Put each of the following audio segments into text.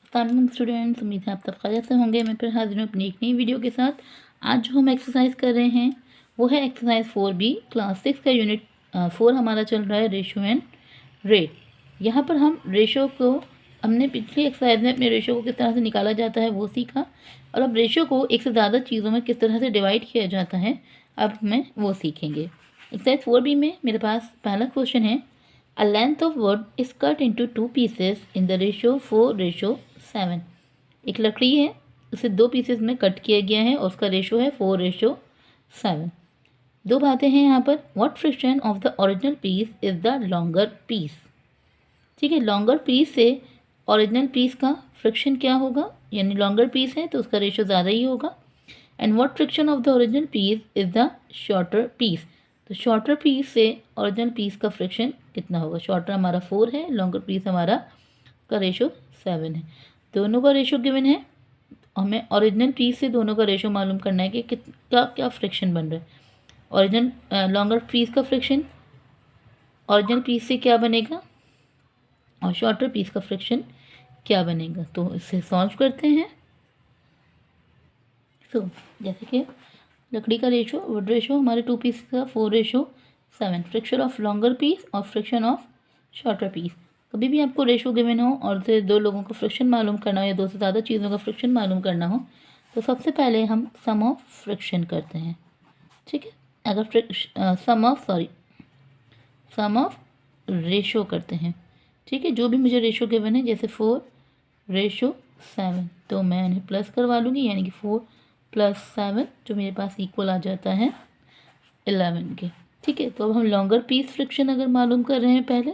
अस्सलाम स्टूडेंट्स, उम्मीद है आप सब खैरियत से होंगे। मैं फिर हाजिर हूँ अपनी एक नई वीडियो के साथ। आज जो हम एक्सरसाइज कर रहे हैं वो है एक्सरसाइज 4B, क्लास 6 का यूनिट 4 हमारा चल रहा है, रेशो एंड रेट। यहाँ पर हम रेशो को, हमने पिछली एक्सरसाइज में अपने रेशो को किस तरह से निकाला जाता है वो सीखा, और अब रेशो को एक से ज़्यादा चीज़ों में किस तरह से डिवाइड किया जाता है अब हमें वो सीखेंगे। एक्सरसाइज 4B में मेरे पास पहला क्वेश्चन है, A length of wood is cut into 2 pieces in the ratio 4:7। एक लकड़ी है, उसे 2 पीसेस में कट किया गया है और उसका रेशो है 4:7। दो बातें हैं यहाँ पर। What fraction of the original piece is the longer piece? ठीक है, लॉन्गर पीस से ओरिजिनल पीस का फ्रिक्शन क्या होगा, यानी लॉन्गर पीस है तो उसका रेशो ज़्यादा ही होगा। And what friction of the original piece is the shorter piece? तो शॉर्टर पीस से ओरिजिनल पीस का फ्रिक्शन कितना होगा? शॉर्टर हमारा 4 है, लॉन्गर पीस हमारा का रेशो 7 है। दोनों का रेशो गिवन है, हमें ओरिजिनल पीस से दोनों का रेशो मालूम करना है कि क्या क्या फ्रिक्शन बन रहा है। ओरिजिनल लॉन्गर पीस का फ्रिक्शन ओरिजिनल पीस से क्या बनेगा और शॉर्टर पीस का फ्रिक्शन क्या बनेगा। तो इसे सॉल्व करते हैं। जैसे कि लकड़ी का रेशो, वुड रेशो हमारे 2 पीस का 4:7, फ्रिक्शन ऑफ लॉन्गर पीस और फ्रिक्शन ऑफ शॉर्टर पीस। कभी भी आपको रेशो गिवन हो और से दो लोगों का फ्रिक्शन मालूम करना हो या दो से ज़्यादा चीज़ों का फ्रिक्शन मालूम करना हो तो सबसे पहले हम सम ऑफ फ्रिक्शन करते हैं। ठीक है, अगर सम ऑफ रेशो करते हैं। ठीक है, जो भी मुझे रेशो गिवन है, जैसे 4:7, तो मैं इन्हें प्लस करवा लूँगी, यानी कि 4 + 7 जो मेरे पास इक्वल आ जाता है 11 के। ठीक है, तो अब हम लॉन्गर पीस फ्रिक्शन अगर मालूम कर रहे हैं पहले,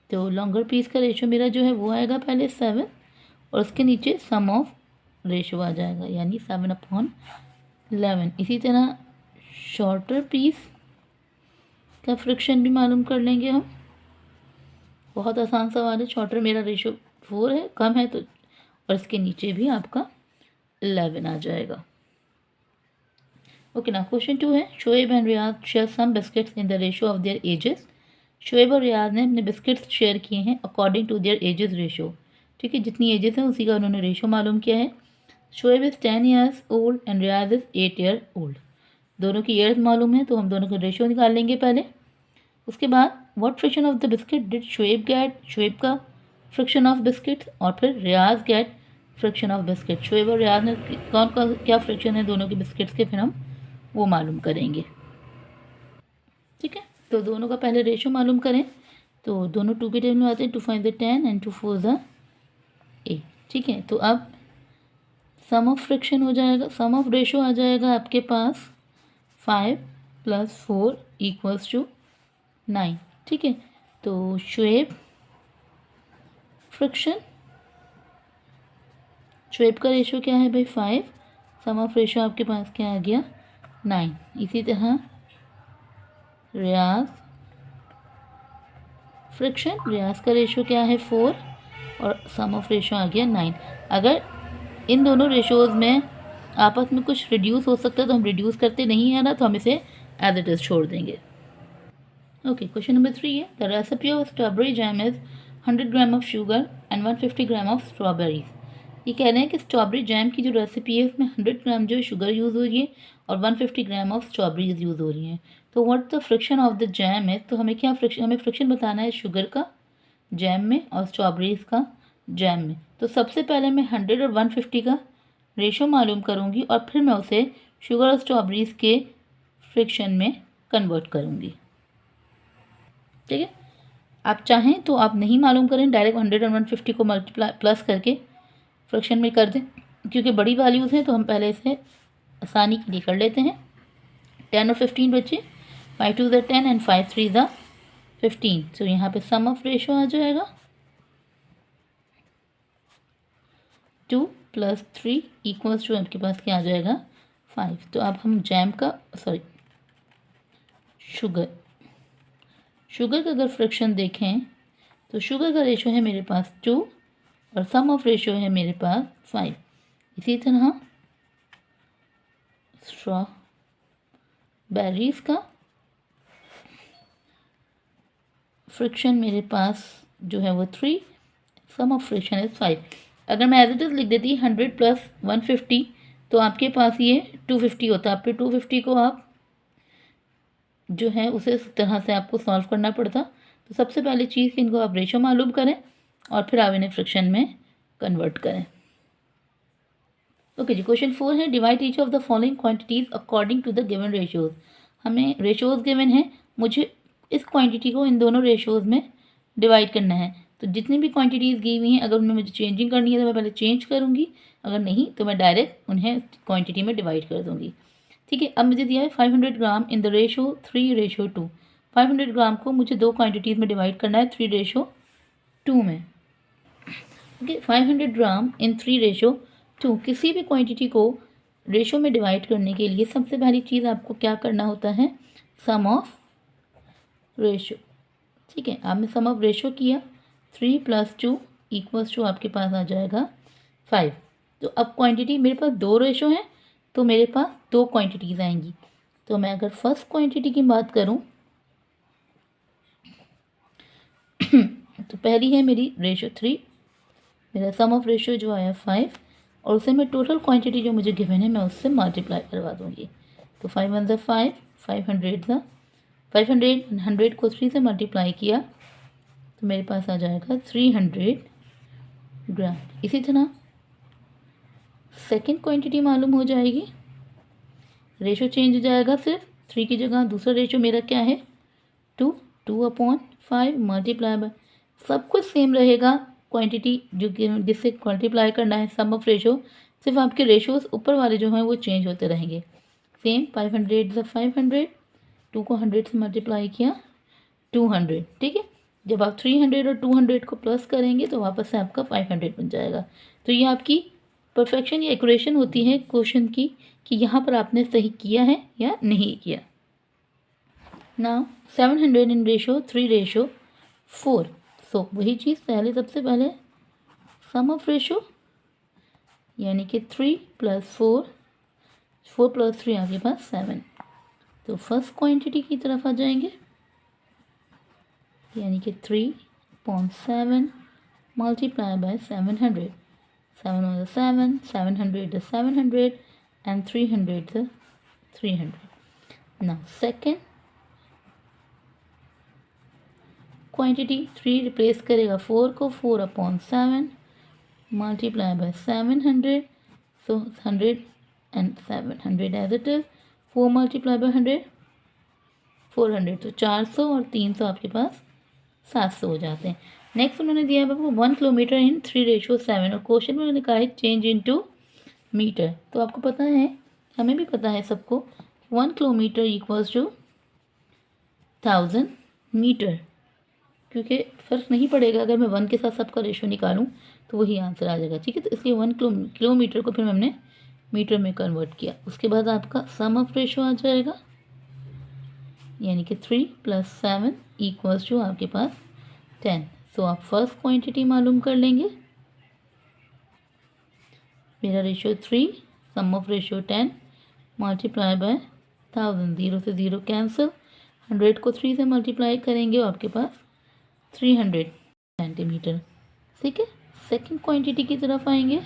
तो लॉन्गर पीस का रेशो मेरा जो है वो आएगा पहले 7 और उसके नीचे सम ऑफ रेशो आ जाएगा, यानी 7/11। इसी तरह शॉर्टर पीस का फ्रिक्शन भी मालूम कर लेंगे हम। बहुत आसान सवाल है। शॉर्टर मेरा रेशो 4 है, कम है, तो और इसके नीचे भी आपका 11 आ जाएगा। ओके ना, क्वेश्चन 2 है, Shoaib and Riyaz share some biscuits in the ratio of their ages. Shoaib और रियाज ने अपने बिस्किट्स शेयर किए हैं according to their ages ratio. ठीक है, जितनी एजेस हैं उसी का उन्होंने रेशो मालूम किया है। Shoaib is 10 years old and Riyaz is 8 year old. दोनों की ईयर्स मालूम है तो हम दोनों का रेशो निकाल लेंगे पहले। उसके बाद what friction of the biscuit did Shoaib get? Shoaib का फ्रिक्शन ऑफ बिस्किट, और फिर Riyaz get friction of biscuit. Shoaib और रियाज ने कौन कौन क्या फ्रिक्शन है दोनों के बिस्किट्स के, फिर हम वो मालूम करेंगे। ठीक है, तो दोनों का पहले रेशो मालूम करें। तो दोनों 2 के टेबल में आते हैं, 2 5 10 एंड 2 4 8। ठीक है, तो अब सम ऑफ फ्रिक्शन हो जाएगा, सम ऑफ रेशो आ जाएगा आपके पास 5 + 4 = 9। ठीक है, तो शोएब फ्रिक्शन, शोएब का रेशो क्या है भाई 5, सम ऑफ रेशो आपके पास क्या आ गया 9। इसी तरह रियाज फ्रिक्शन, रियाज का रेशो क्या है 4 और सम ऑफ रेशो आ गया 9। अगर इन दोनों रेशोज़ में आपस में कुछ रिड्यूस हो सकता है तो हम रिड्यूस करते नहीं है ना, तो हम इसे एज इट इज़ छोड़ देंगे। ओके, क्वेश्चन नंबर 3 है, the recipe of strawberry jam is 100 gram of sugar and 150 gram of strawberries. ये कह रहे हैं कि स्ट्रॉबेरी जैम की जो रेसिपी है उसमें 100 ग्राम जो शुगर यूज़ हो रही है और 150 ग्राम ऑफ स्ट्रॉबेरीज यूज़ हो रही हैं। तो what the friction of the jam है? तो हमें क्या फ्रिक्शन, हमें फ्रिक्शन बताना है शुगर का जैम में और स्ट्रॉबेरीज का जैम में। तो सबसे पहले मैं 100 और 150 का रेशो मालूम करूँगी और फिर मैं उसे शुगर और स्ट्रॉबेरीज के फ्रिक्शन में कन्वर्ट करूँगी। ठीक है, आप चाहें तो आप नहीं मालूम करें, डायरेक्ट 100 और 150 को मल्टीप्लाई प्लस करके फ्रिक्शन में कर दें, क्योंकि बड़ी वैल्यूज़ हैं तो हम पहले इसे आसानी के लिए कर लेते हैं। 10 और 15 बच्चे, 5 2 10 एंड 5 3 15। तो यहाँ पे सम ऑफ रेशो आ जाएगा 2 + 3 = आपके पास क्या आ जाएगा 5। तो अब हम जैम का शुगर का अगर फ्रिक्शन देखें तो शुगर का रेशो है मेरे पास 2 और सम ऑफ रेशो है मेरे पास 5। इसी तरह स्ट्रॉबेरीज का फ्रिक्शन मेरे पास जो है वो 3, सम ऑफ फ्रिक्शन इज़ 5। अगर मैं एज इट इज़ लिख देती 100 + 150 तो आपके पास ये 250 होता है। फिर 250 को आप जो है उसे इस तरह से आपको सॉल्व करना पड़ता। तो सबसे पहली चीज़ कि इनको आप रेशो मालूम करें और फिर आप इन्हें फ्रिक्शन में कन्वर्ट करें। ओके जी, क्वेश्चन 4 है divide each of the following quantities according to the given ratios. हमें रेशियोज़ गिवन है, मुझे इस क्वांटिटी को इन दोनों रेशियोज़ में डिवाइड करना है। तो जितनी भी क्वांटिटीज़ दी हुई हैं अगर उनमें मुझे चेंजिंग करनी है तो मैं पहले चेंज करूँगी, अगर नहीं तो मैं डायरेक्ट उन्हें क्वांटिटी में डिवाइड कर दूँगी। ठीक है, अब मुझे दिया है 500 ग्राम इन द रेशो 3:2। 500 ग्राम को मुझे दो क्वांटिटीज़ में डिवाइड करना है 3:2 में। ओके, 500 ग्राम इन 3:2। किसी भी क्वांटिटी को रेशो में डिवाइड करने के लिए सबसे पहली चीज़ आपको क्या करना होता है, सम ऑफ रेशो। ठीक है, आपने सम ऑफ रेशो किया, 3 + 2 = आपके पास आ जाएगा 5। तो अब क्वांटिटी मेरे पास दो रेशो हैं तो मेरे पास दो क्वांटिटीज़ आएंगी। तो मैं अगर फर्स्ट क्वांटिटी की बात करूं तो पहली है मेरी रेशो 3, मेरा सम ऑफ रेशो जो आया 5 और उसे मैं टोटल क्वांटिटी जो मुझे गिवन है मैं उससे मल्टीप्लाई करवा दूँगी। तो 5 × 1 = 5, 500 100 को 3 से मल्टीप्लाई किया तो मेरे पास आ जाएगा 300 ग्राम। इसी तरह सेकंड क्वांटिटी मालूम हो जाएगी, रेशो चेंज हो जाएगा, सिर्फ 3 की जगह दूसरा रेशो मेरा क्या है 2, 2/5 मल्टीप्लाई बाय, सब कुछ सेम रहेगा। क्वांटिटी जो जिससे मल्टीप्लाई करना है सम ऑफ रेशो, सिर्फ आपके रेशोज़ ऊपर वाले जो हैं वो चेंज होते रहेंगे। सेम 500 = 500, 2 को 100 से मल्टीप्लाई किया 200। ठीक है, जब आप 300 और 200 को प्लस करेंगे तो वापस से आपका 500 बन जाएगा। तो ये आपकी परफेक्शन या एक्यूरेशन होती है क्वेश्चन की कि यहाँ पर आपने सही किया है या नहीं किया। Now 700 in ratio 3:4। सो वही चीज़ पहले सबसे पहले सम ऑफ रेशो यानी कि 3 + 4, 4 + 3 आपके पास 7। तो फर्स्ट क्वांटिटी की तरफ आ जाएंगे यानी कि 3/7 multiply by 700। 7 × 7, 700 = 700 and 300 = 300. Now second quantity 3 replace करेगा 4 को, 4/7 multiply by 700। So 100 and 700 as it is. 4 multiply by 100 400, तो 400 और 300 आपके पास 700 हो जाते हैं। नेक्स्ट उन्होंने दिया है आपको 1 किलोमीटर इन 3:7 और क्वेश्चन में उन्होंने कहा है चेंज इनटू मीटर। तो आपको पता है, हमें भी पता है सबको, 1 किलोमीटर = 1000 मीटर, क्योंकि फ़र्क नहीं पड़ेगा अगर मैं 1 के साथ सबका रेशो निकालूं तो वही आंसर आ जाएगा। ठीक है, तो इसलिए 1 किलोमीटर को फिर हमने मीटर में कन्वर्ट किया। उसके बाद आपका सम ऑफ रेशो आ जाएगा यानी कि 3 + 7 = आपके पास 10। सो आप फर्स्ट क्वांटिटी मालूम कर लेंगे, मेरा ratio 3, sum of ratio 10 multiply by 1000, 0 से 0 कैंसिल, 100 को 3 से मल्टीप्लाई करेंगे और आपके पास 300 सेंटीमीटर। ठीक है, सेकंड क्वांटिटी की तरफ आएंगे,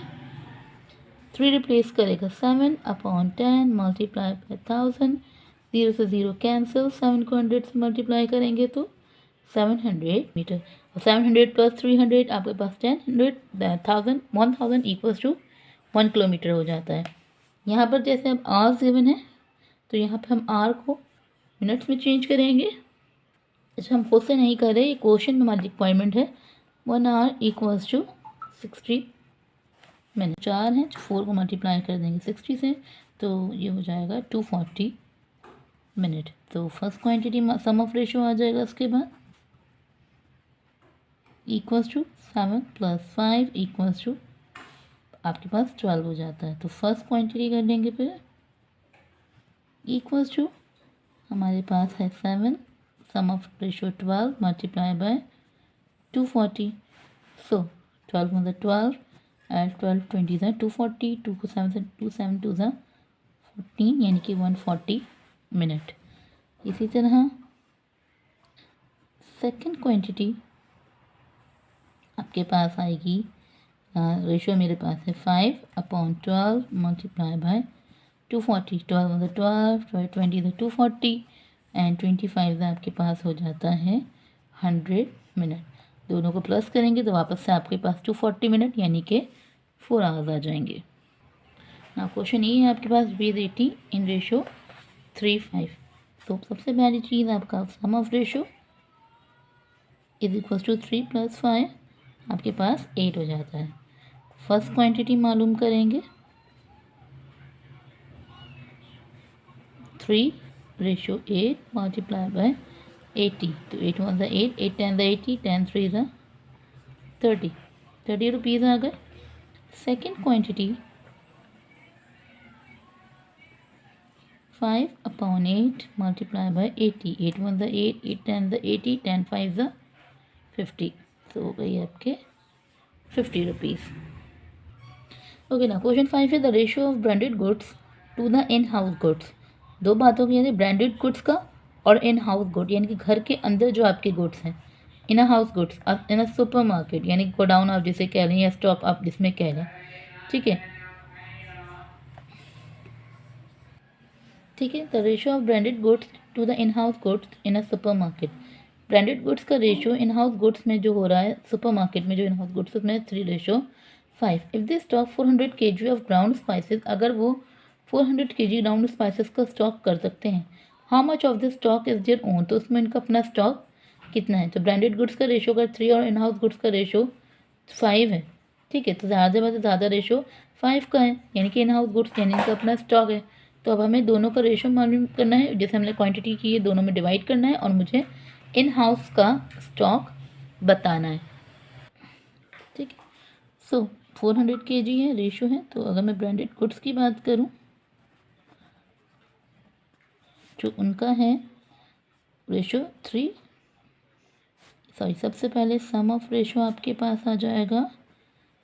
3 रिप्लेस करेगा 7/10 मल्टीप्लाई बाय 1000, 0 से 0 कैंसिल, 7 को 100 से मल्टीप्लाई करेंगे तो 700 मीटर। और 700 + 300 आपके पास 1000 = 1 किलोमीटर हो जाता है। यहाँ पर जैसे अब आवर्स गिवन है तो यहाँ पे हम आर को मिनट्स में चेंज करेंगे। अच्छा, हम खुद से नहीं कर रहे, ये क्वेश्चन में हमारी रिक्वायरमेंट है। 1 आवर = 60 मिनट। 4 हैं, 4 को मल्टीप्लाई कर देंगे 60 से तो ये हो जाएगा 240 मिनट। तो first quantity sum of ratio आ जाएगा। उसके बाद = 7 + 5 आपके पास 12 हो जाता है। तो फर्स्ट क्वांटिटी कर लेंगे, फिर = हमारे पास है 7, sum of ratio 12 multiply by 240। So 12 × 12 and 12 20 है 240, 2 को 7 से 2 7 2 14 यानी कि 140 मिनट। इसी तरह सेकेंड क्वांटिटी आपके पास आएगी, रेशो मेरे पास है 5/12 मल्टीप्लाई बाय 240। 12 × 12, 20 × 240 एंड 25 आपके पास हो जाता है 100 मिनट। दोनों को प्लस करेंगे तो वापस से आपके पास 240 मिनट यानी कि 4 आवर्स आ जाएंगे। ना क्वेश्चन ये है आपके पास बेस 80 इन रेशो 3:5। तो सबसे पहली चीज़ आपका sum of ratio is equal to 3 + 5 आपके पास 8 हो जाता है। फर्स्ट क्वांटिटी मालूम करेंगे 3/8 मल्टीप्लाई बाय 80। तो 8 1 8, 8 10 80, 10 3 30 रुपीज़ आ गए। Second quantity 5/8 multiply by 80। 8 1 8, 8 10 80, 10 5 50। तो हो गई आपके 50 रुपीज़। ओके ना, क्वेश्चन 5 है the ratio of branded goods to the in house goods. दो बातों की, यानी ब्रांडेड गुड्स का और इन हाउस गुड यानी कि घर के अंदर जो आपके गुड्स हैं, इन house goods in a super market यानी गोडाउन आप जिसे कह लें या स्टॉक आप जिसमें कह लें, ठीक है। ठीक है, the ratio of branded goods to the in house goods in a supermarket. Branded goods का रेशियो इन हाउस गुड्स में जो हो रहा है सुपर मार्केट में, जो इन हाउस गुड्स उसमें 3:5। If this stock 400 kg of ground spices, अगर वो 400 kg ग्राउंड स्पाइसेस का स्टॉक कर सकते हैं, how much of this stock is their own, तो उसमें इनका अपना स्टॉक कितना है। तो ब्रांडेड गुड्स का रेशियो अगर 3 और इन हाउस गुड्स का रेशियो 5 है, ठीक है, तो ज़्यादा से ज़्यादा रेशियो 5 का है, यानी कि इन हाउस गुड्स यानी इनका अपना स्टॉक है। तो अब हमें दोनों का रेशियो मालूम करना है, जैसे हमने क्वांटिटी की है दोनों में डिवाइड करना है और मुझे इन हाउस का स्टॉक बताना है, ठीक है। सो 400 kg है रेशियो है। तो अगर मैं ब्रांडेड गुड्स की बात करूं, जो उनका है रेशियो 3, सॉरी सबसे पहले सम ऑफ रेशियो आपके पास आ जाएगा,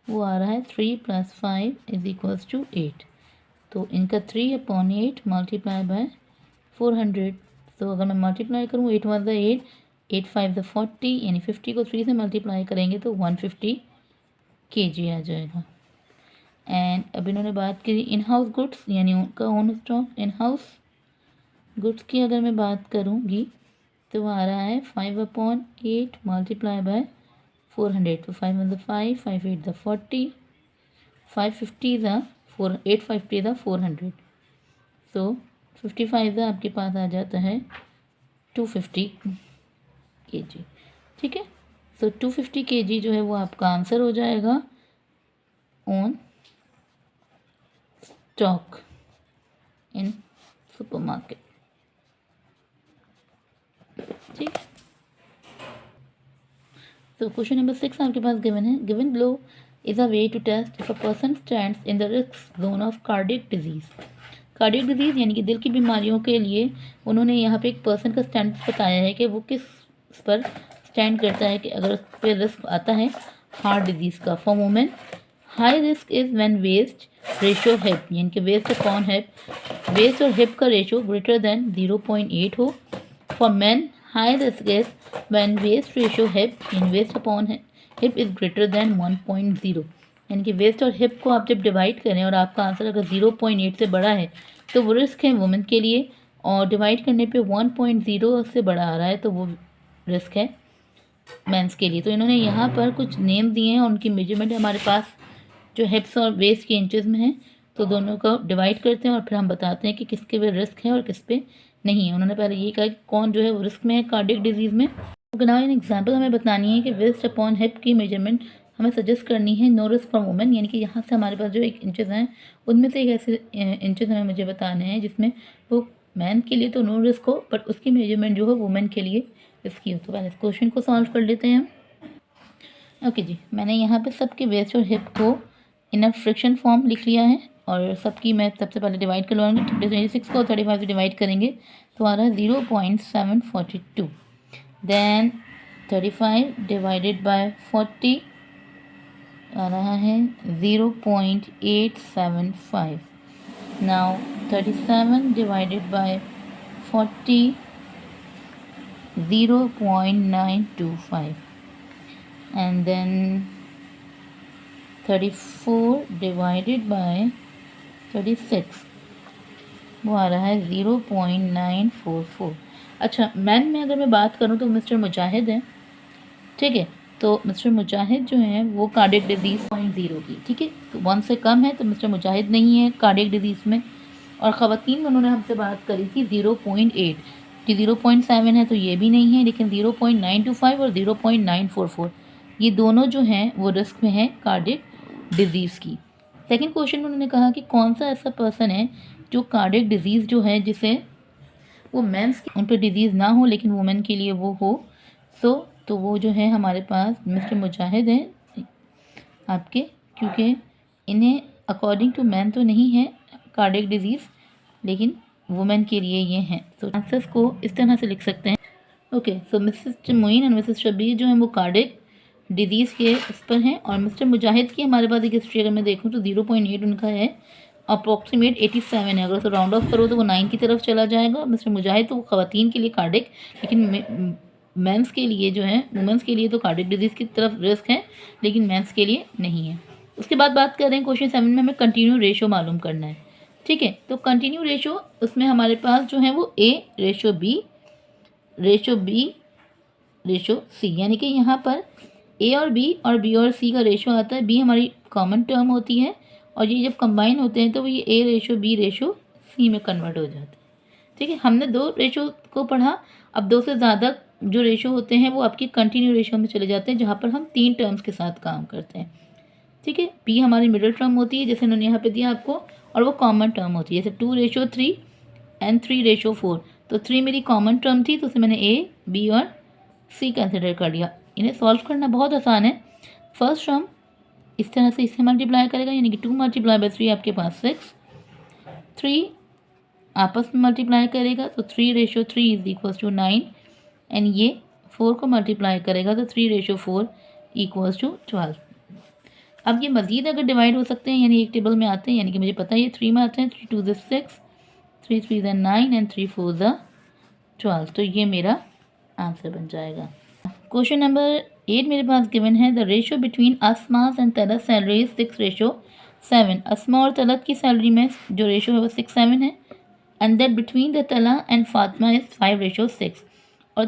वो आ रहा है 3 + 5 = 8। तो इनका 3/8 मल्टीप्लाई बाय 400। तो अगर मैं मल्टीप्लाई करूँ 8 1 8, 8 5 40, यानी 50 को 3 से मल्टीप्लाई करेंगे तो 150 kg आ जाएगा। एंड अब इन्होंने बात करी इन हाउस गुड्स यानी उनका ओन स्टॉक। इन हाउस गुड्स की अगर मैं बात करूँगी तो वो आ रहा है 5/8 मल्टीप्लाई बाय 400। तो 5 1 5, 5 8 40, 550 4, 8 50 400। सो 55 आपके पास आ जाता है 250 kg, ठीक है। सो 250 kg जो है वो आपका आंसर हो जाएगा on stock in supermarket, ठीक है। तो क्वेश्चन नंबर 6 आपके पास गिवन है, given below is a way to test if a person stands in the risk zone of cardiac disease. Cardiac disease यानी कि दिल की बीमारियों के लिए उन्होंने यहाँ पे एक पर्सन का स्टैंड बताया है कि वो किस पर स्टैंड करता है कि अगर उस पर रिस्क आता है हार्ट डिजीज़ का। For women high risk is when waist ratio hip, यानी कि वेस्ट अपॉन हिप, वेस्ट और हिप का रेशियो ग्रेटर देन 0.8 हो। For man high risk is when waist ratio hip in waist upon hip is greater than 1.0, यानी कि waste और hip को आप जब डिवाइड करें और आपका आंसर अगर 0.8 से बड़ा है तो वो रिस्क है वुमेन के लिए, और डिवाइड करने पे 1.0 से बड़ा आ रहा है तो वो रिस्क है मेंस के लिए। तो इन्होंने यहाँ पर कुछ नेम दिए हैं और उनकी मेजरमेंट हमारे पास जो हिप्स और वेस्ट के इंचज़ में है, तो दोनों को डिवाइड करते हैं और फिर हम बताते हैं कि किसके पे रिस्क है और किस पे नहीं है। उन्होंने पहले ये कहा कि कौन जो है वो रिस्क में है कार्डियक डिजीज़ में। तो नाउ इन एग्जाम्पल हमें बतानी है कि वेस्ट अपॉन हिप की मेजरमेंट हमें सजेस्ट करनी है नो रिस्क फॉर वुमेन, यानी कि यहाँ से हमारे पास जो एक इंचज़ हैं उनमें से एक ऐसे इंचज़ हमें मुझे बताने हैं जिसमें वो मैन के लिए तो नो रिस्क हो बट उसकी मेजरमेंट जो है वुमेन के लिए रिस्की हो। तो पहले इस क्वेश्चन को सॉल्व कर लेते हैं हम। ओके जी, मैंने यहाँ पे सबके वेस्ट और हिप को इन अ फ्रिक्शन फॉर्म लिख लिया है और सबकी मैं सबसे पहले डिवाइड करवाऊँगी। 26 को 35 से डिवाइड करेंगे तो आ रहा है 0.742। देन 35 डिवाइडेड बाय 40 आ रहा है 0.875। Now 37 divided by 40 0.925 and then 34 divided by 36 वो आ रहा है 0.944। अच्छा, मैन में अगर मैं बात करूँ तो मिस्टर मुजाहिद है, ठीक है। तो मिस्टर मुजाहिद जो है वो कार्डियक डिजीज़ 0.0 की, ठीक है। तो 1 से कम है तो मिस्टर मुजाहिद नहीं है कार्डियक डिजीज़ में। और ख़वातीन में उन्होंने हमसे बात करी थी 0.8, कि 0.7 है तो ये भी नहीं है, लेकिन 0.925 और 0.944 ये दोनों जो हैं वो रिस्क में हैं कार्डियक डिजीज़ की। सेकंड क्वेश्चन में उन्होंने कहा कि कौन सा ऐसा पर्सन है जो कार्डियक डिजीज़ जो है जिसे वो मेंस उन पर डिजीज़ ना हो लेकिन वुमेन के लिए वो हो। तो वो जो है हमारे पास मिस्टर मुजाहिद हैं आपके, क्योंकि इन्हें अकॉर्डिंग टू मैन तो नहीं है कार्डियक डिजीज़, लेकिन वुमेन के लिए ये हैं। तो आंसर्स को इस तरह से लिख सकते हैं। Okay, so Mrs Moin and Mrs Shabbir जो है वो कार्डियक डिजीज़ के इस पर हैं। और मिस्टर मुजाहिद की हमारे पास एक हिस्ट्री अगर मैं देखूँ तो 0.8 उनका है, अप्रॉक्सीमेट 87 है। अगर उसको राउंड ऑफ करो तो वो 9 की तरफ चला जाएगा। मिस्टर मुजाहिद तो वो ख़वातीन के लिए कार्डियक, लेकिन मेंस के लिए जो है वुमेंस के लिए तो कार्डियक डिजीज़ की तरफ रिस्क है, लेकिन मेंस के लिए नहीं है। उसके बाद बात कर रहे हैं क्वेश्चन 7 में हमें कंटिन्यू रेशो मालूम करना है, ठीक है। तो कंटिन्यू रेशो उसमें हमारे पास जो है वो A ratio B ratio C, यानी कि यहाँ पर A और B और C का रेशो आता है। B हमारी कॉमन टर्म होती है और ये जब कंबाइन होते हैं तो वो ये A ratio B ratio C में कन्वर्ट हो जाते हैं, ठीक है। हमने 2 रेशो को पढ़ा, अब 2 से ज़्यादा जो रेशो होते हैं वो आपकी कंटिन्यू रेशो में चले जाते हैं, जहाँ पर हम 3 टर्म्स के साथ काम करते हैं, ठीक है। B हमारी मिडिल टर्म होती है जैसे उन्होंने यहाँ पे दिया आपको, और वो कॉमन टर्म होती है जैसे 2:3 एंड 3:4। तो 3 मेरी कॉमन टर्म थी तो उसे मैंने A, B और C कंसिडर कर लिया। इन्हें सॉल्व करना बहुत आसान है। फर्स्ट टर्म इस तरह से इससे मल्टीप्लाई करेगा, यानी कि 2 मल्टीप्लाई बाई 3 आपके पास 6, 3 आपस में मल्टीप्लाई करेगा तो 3:3 इज इक्वल्स टू 9, एंड ये 4 को मल्टीप्लाई करेगा तो 3:4 इक्वल्स टू 12। अब ये मज़ीद अगर डिवाइड हो सकते हैं, यानी एक टेबल में आते हैं, यानी कि मुझे पता है ये 3 में आते हैं, 3 2 6, 3 3 9 एंड 3 4 12। तो ये मेरा आंसर बन जाएगा। क्वेश्चन नंबर 8 मेरे पास गिवन है, the ratio between Asma's and Talat salary is 6:7। Asma और तलत की सैलरी में जो रेशो है वो 6:7 है, एंड दैट बिटवीन द तला एंड फातिमा इज़ 5:6। और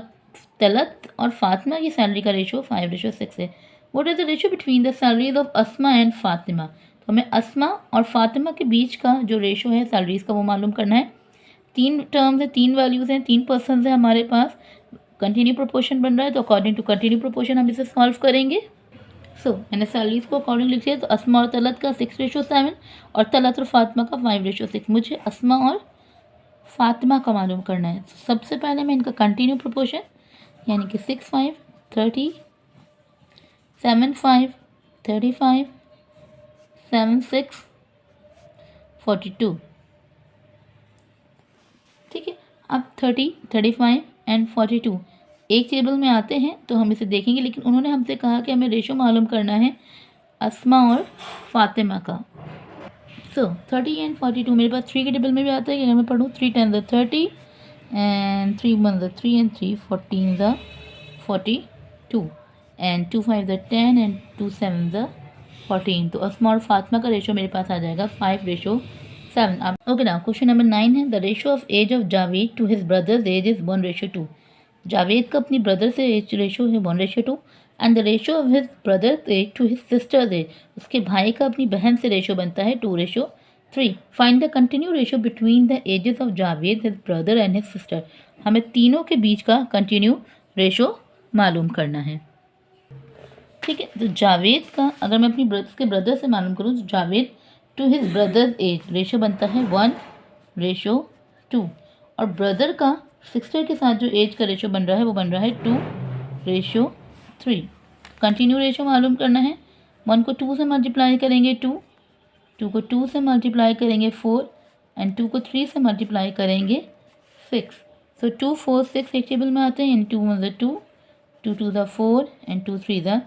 तलत और फातिमा की सैलरी का रेशो 5:6 है। What is the ratio between the salaries of Asma and Fatima. तो हमें अस्मा और फातिमा के बीच का जो रेशो है सैलरीज का वो मालूम करना है। 3 टर्म्स हैं, 3 वैल्यूज़ हैं, 3 पर्सनस हैं हमारे पास, कंटिन्यू प्रोपोर्शन बन रहा है तो अकॉर्डिंग टू कंटिन्यू प्रोपोर्शन हम इसे सॉल्व करेंगे। सो मैंने सैलरीज को अकॉर्डिंग लिख दिया, तो अस्मा और तलत का 6:7 और तलत और फातिमा का 5:6। मुझे अस्मा और फातिमा का मालूम करना है। सबसे पहले मैं इनका कंटिन्यू प्रोपोर्शन, यानी कि 6 5 30, 7 5 35, 7 6 42, ठीक है। अब 30 35 एंड 42 एक टेबल में आते हैं तो हम इसे देखेंगे, लेकिन उन्होंने हमसे कहा कि हमें रेशो मालूम करना है अस्मा और फातिमा का। सो 30 एंड 42 मेरे पास 3 के टेबल में भी आता है कि अगर मैं पढ़ूँ 3 10 30 एंड 3 1 3 एंड 3 14 42 एंड 2 5 10 एंड 2 7 14। तो अस्मा और फातिमा का रेशो मेरे पास आ जाएगा 5:7। अब ओके ना, क्वेश्चन नंबर 9 है, the ratio of age of Javed to his brother's age is 1:2। Javed का अपनी ब्रदर से एज रेशो है 1:2, and the ratio of his brother's age to his sister's age, उसके भाई का अपनी बहन से रेशो बनता है 2:3। Find the continue ratio between the ages of Javed, his brother and his sister. हमें तीनों के बीच का कंटिन्यू रेशो मालूम करना है, ठीक है। तो जावेद का अगर मैं अपनी उसके ब्रदर से मालूम करूँ तो Javed to his brother's age ratio बनता है 1:2, और ब्रदर का सिस्टर के साथ जो एज का रेशो बन रहा है वो बन रहा है 2:3। कंटिन्यू रेशो मालूम करना है। 1 को 2 से मल्टीप्लाई करेंगे 2, 2 को 2 से मल्टीप्लाई करेंगे 4, एंड 2 को 3 से मल्टीप्लाई करेंगे 6। सो 2 4 6 एक टेबल में आते हैं, एंड 2 1 2, 2 2 4 एंड 2 3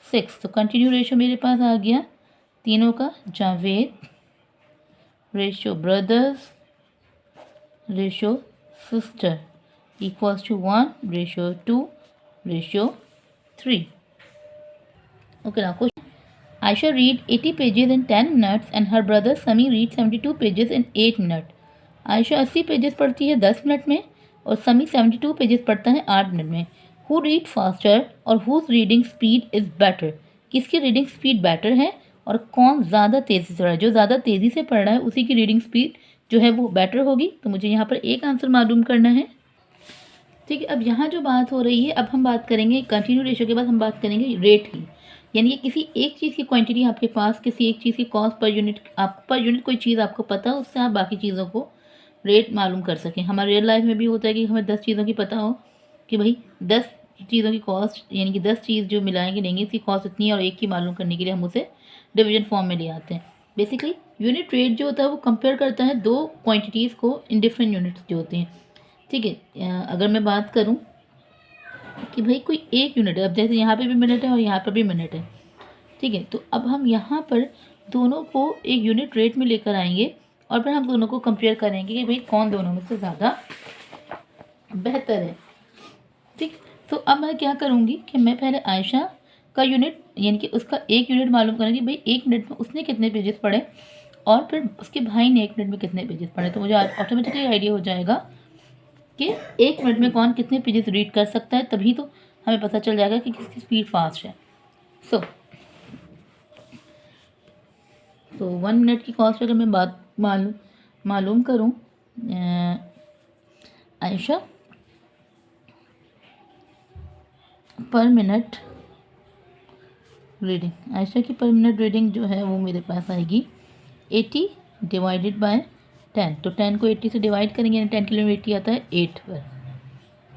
6। तो कंटिन्यू रेशो मेरे पास आ गया तीनों का, Javed ratio brothers ratio sister equals to 1:2:3. Okay, now question. Aisha read 80 pages in 10 minutes and her brother Sami read 72 pages in 8 minutes. Ayesha 80 pages पढ़ती है 10 मिनट में और समी 72 पेजेस पढ़ता है 8 मिनट में. हु रीड फास्टर और whose reading speed is better. किसकी रीडिंग स्पीड बेटर है और कौन ज़्यादा तेज़ी से पढ़ रहा है. जो ज़्यादा तेज़ी से पढ़ रहा है उसी की रीडिंग स्पीड जो है वो बेटर होगी. तो मुझे यहाँ पर एक आंसर मालूम करना है. ठीक है, अब यहाँ जो बात हो रही है, अब हम बात करेंगे कंटिन्यू रेशियो के बाद हम बात करेंगे रेट की. यानी कि किसी एक चीज़ की क्वांटिटी आपके पास, किसी एक चीज़ की कॉस्ट पर यूनिट, आप पर यूनिट कोई चीज़ आपको पता हो, उससे आप बाकी चीज़ों को रेट मालूम कर सकें. हमारे रियल लाइफ में भी होता है कि हमें 10 चीज़ों की पता हो कि भाई 10 चीज़ों की कॉस्ट, यानी कि 10 चीज़ जो मिलाएंगे लेंगे इसकी कॉस्ट इतनी है, और एक की मालूम करने के लिए हम उसे डिवीजन फॉर्म में ले आते हैं. बेसिकली यूनिट रेट जो होता है वो कंपेयर करता है दो क्वांटिटीज़ को इन डिफरेंट यूनिट्स जो होते हैं. ठीक है, अगर मैं बात करूं कि भाई कोई एक यूनिट है, अब जैसे यहाँ पे भी मिनट है और यहाँ पर भी मिनट है. ठीक है, तो अब हम यहाँ पर दोनों को एक यूनिट रेट में लेकर आएंगे और फिर हम दोनों को कंपेयर करेंगे कि भाई कौन दोनों में से ज़्यादा बेहतर है. ठीक, तो अब मैं क्या करूँगी कि मैं पहले आयशा का यूनिट, यानी कि उसका एक यूनिट मालूम करूँगी भाई एक मिनट में उसने कितने पेजेस पढ़े और फिर उसके भाई ने एक मिनट में कितने पेजेस पढ़े. तो मुझे ऑटोमेटिकली आइडिया हो जाएगा कि एक मिनट में कौन कितने पेजेस रीड कर सकता है. तभी तो हमें पता चल जाएगा कि किसकी स्पीड फास्ट है. सो 1 मिनट की कॉस्ट अगर मैं बात मालूम करूं, आयशा पर मिनट रीडिंग, आयशा की पर मिनट रीडिंग जो है वो मेरे पास आएगी 80 डिवाइडेड बाय 10. तो 10 को 80 से डिवाइड करेंगे, यानी 10 किलो में 80 आता है 8 पर.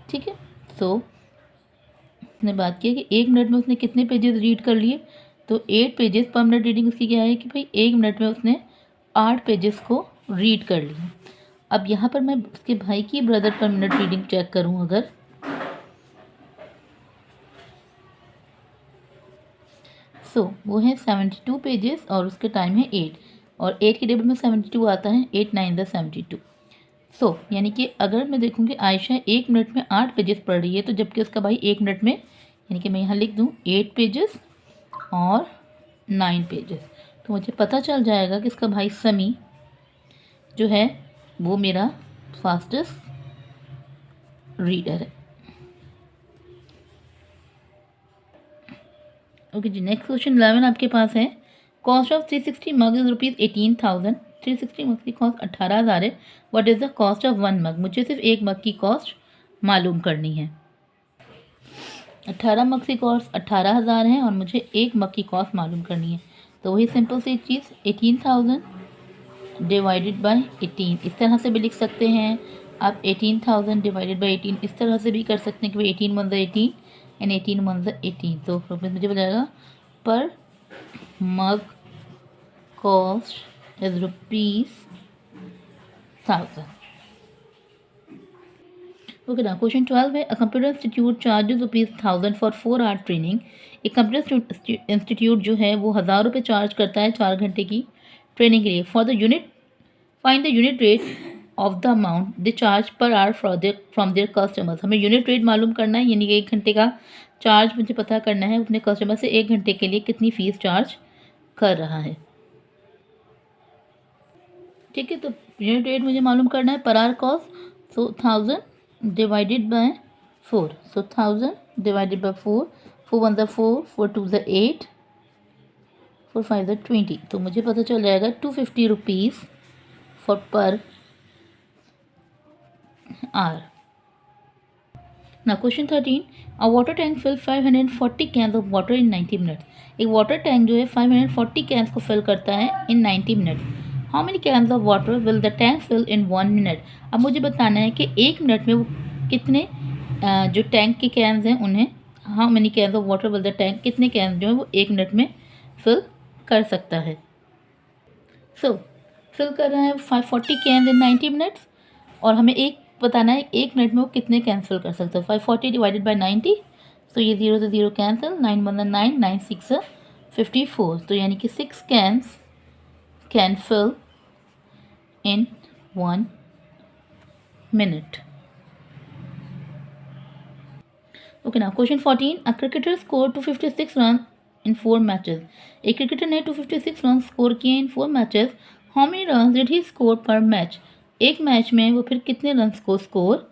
ठीक है, तो उसने बात की कि एक मिनट में उसने कितने पेजेस रीड कर लिए. तो 8 पेजेस पर मिनट रीडिंग उसकी क्या है कि भाई एक मिनट में उसने 8 पेजेस को रीड कर लिया. अब यहाँ पर मैं उसके भाई की ब्रदर पर मिनट रीडिंग चेक करूँ अगर, वो है 72 पेजेस और उसके टाइम है 8, और 8 के टेबल में 72 आता है, 8 9 72. यानी कि अगर मैं देखूँ कि आयशा एक मिनट में 8 पेजेस पढ़ रही है, तो जबकि उसका भाई एक मिनट में, यानी कि मैं यहाँ लिख दूँ 8 पेजेस और 9 पेजेस, तो मुझे पता चल जाएगा कि इसका भाई समी जो है वो मेरा फास्टेस्ट रीडर है. ओके जी, नेक्स्ट क्वेश्चन 11 आपके पास है. Cost of 360 mug is ₹18,000. 360 मग की कॉस्ट 18,000 है. What is the cost of 1 मग. मुझे सिर्फ एक मग की कॉस्ट मालूम करनी है. 18 मग की कॉस्ट 18,000 है और मुझे एक मग की कॉस्ट मालूम करनी है. तो वही सिंपल सी चीज़ 18,000 डिवाइडेड बाय 18, इस तरह से भी लिख सकते हैं आप. 18,000 डिवाइडेड बाई 18 इस तरह से भी कर सकते हैं कि भाई 18 1 18 एंड 18 1 18. तो मुझे बताएगा per mug cost is ₹1,000. Okay ना, क्वेश्चन 12 है. A computer institute charges ₹1,000 for 4 hour training. एक कंप्यूटर इंस्टीट्यूट जो है वो 1,000 रुपये चार्ज करता है 4 घंटे की ट्रेनिंग के लिए. For the unit find the unit rate of the amount they charge per hour from their customers. हमें यूनिट रेट मालूम करना है, यानी कि 1 घंटे का चार्ज मुझे पता करना है अपने कस्टमर से 1 घंटे के लिए कितनी फ़ीस चार्ज कर रहा है. ठीक है, तो यूनिट रेट मुझे मालूम करना है per hour cost. 1000 divided by 4. 1000 divided by 4. 4 1 4, 4 2 8, 4 5 20. तो मुझे पता चल जाएगा 250 rupees for per hour. Now question 13. A water tank fill 540 cans of water in 90 minutes. एक वाटर टैंक जो है 540 कैंस को फिल करता है in 90 minute. How many cans of water will the tank fill in 1 minute. अब मुझे बताना है कि एक मिनट में वो कितने जो टैंक के कैंस हैं उन्हें, how many cans of water will the tank, कितने कैंस जो है वो एक मिनट में फिल कर सकता है. फिल कर रहा है 540 कैंस इन 90 मिनट्स और हमें एक बताना है एक मिनट में वो कितने कैंसिल कर सकते हो. 540 डिवाइडेड बाई 90, तो ये 0 से 0 कैंसिल. 9 1 9, 9 6 54. तो यानी कि 6 cans can fill in 1 minute. Okay ना, question 14, a cricketer score 256 run in 4 matches. एक क्रिकेटर ने 256 रन स्कोर किए in 4 matches. How many run did he score per match? एक मैच में वो फिर कितने रन को स्कोर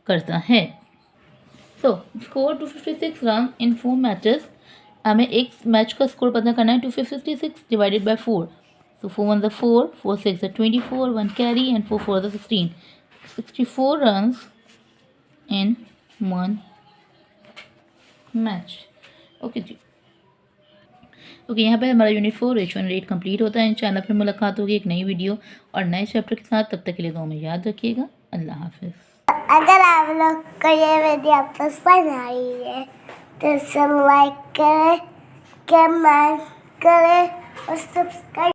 करता है? So score 256 run in 4 matches. हमें एक मैच का स्कोर पता करना है। 256 divided by 4, so 4 1 the 4, 4 6 the 24, 1 carry and 4 4 the 16, 64 runs in 1 match. Okay जी, ओके यहाँ पे हमारा unit 4 ratio and rate complete होता है। इंशाल्लाह फिर मुलाकात होगी एक नई वीडियो और नए चैप्टर के साथ। तब तक के लिए दुआ में याद रखिएगा। अल्लाह हाफिज़। अगर आप लोग को ये वीडियो पसंद आई है तो इसे लाइक करें, कमेंट करें और सब्सक्राइब